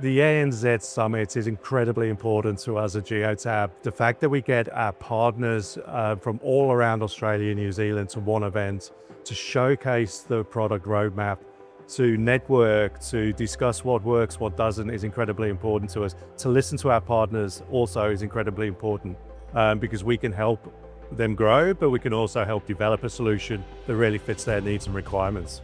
The ANZ Summit is incredibly important to us at Geotab. The fact that we get our partners from all around Australia and New Zealand to one event to showcase the product roadmap, to network, to discuss what works, what doesn't is incredibly important to us. To listen to our partners also is incredibly important because we can help them grow, but we can also help develop a solution that really fits their needs and requirements.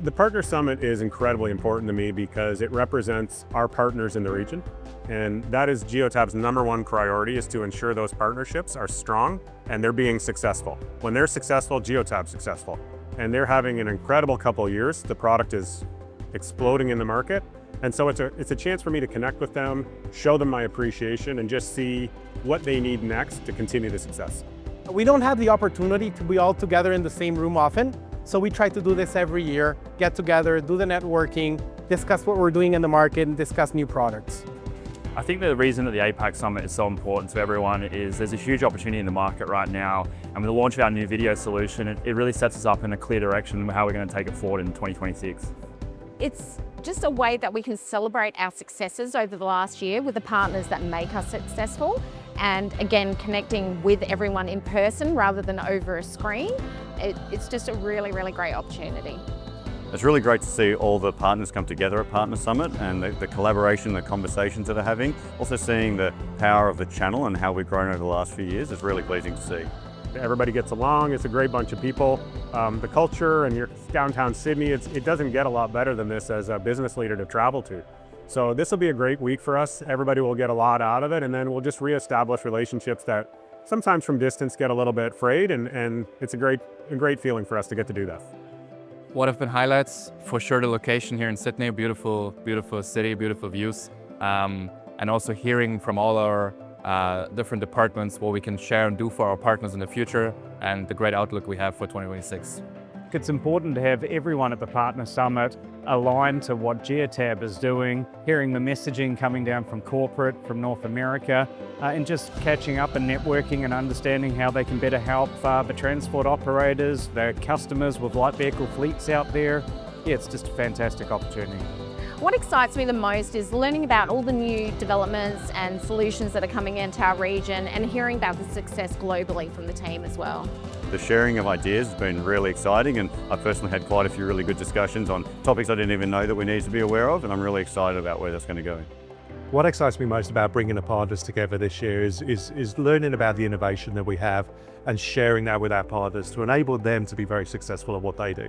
The Partner Summit is incredibly important to me because it represents our partners in the region. And that is Geotab's #1 priority, is to ensure those partnerships are strong and they're being successful. When they're successful, Geotab's successful. And they're having an incredible couple of years. The product is exploding in the market. And so it's a chance for me to connect with them, show them my appreciation, and just see what they need next to continue the success. We don't have the opportunity to be all together in the same room often. So we try to do this every year, get together, do the networking, discuss what we're doing in the market, and discuss new products. I think the reason that the APAC Summit is so important to everyone is there's a huge opportunity in the market right now. And with the launch of our new video solution, it really sets us up in a clear direction of how we're going to take it forward in 2026. It's just a way that we can celebrate our successes over the last year with the partners that make us successful. And again, connecting with everyone in person rather than over a screen. It's just a really, really great opportunity. It's really great to see all the partners come together at Partner Summit and the collaboration, the conversations that they're having. Also seeing the power of the channel and how we've grown over the last few years is really pleasing to see. Everybody gets along, it's a great bunch of people. The culture, and you're downtown Sydney, it doesn't get a lot better than this as a business leader to travel to. So this will be a great week for us. Everybody will get a lot out of it, and then we'll just reestablish relationships that sometimes from distance get a little bit frayed, and it's a great feeling for us to get to do that. What have been highlights? For sure the location here in Sydney, beautiful city, beautiful views. And also hearing from all our different departments what we can share and do for our partners in the future, and the great outlook we have for 2026. It's important to have everyone at the Partner Summit aligned to what Geotab is doing, hearing the messaging coming down from corporate, from North America, and just catching up and networking and understanding how they can better help the transport operators, the customers with light vehicle fleets out there. Yeah, it's just a fantastic opportunity. What excites me the most is learning about all the new developments and solutions that are coming into our region and hearing about the success globally from the team as well. The sharing of ideas has been really exciting, and I've personally had quite a few really good discussions on topics I didn't even know that we needed to be aware of, and I'm really excited about where that's going to go. What excites me most about bringing the partners together this year is learning about the innovation that we have and sharing that with our partners to enable them to be very successful at what they do.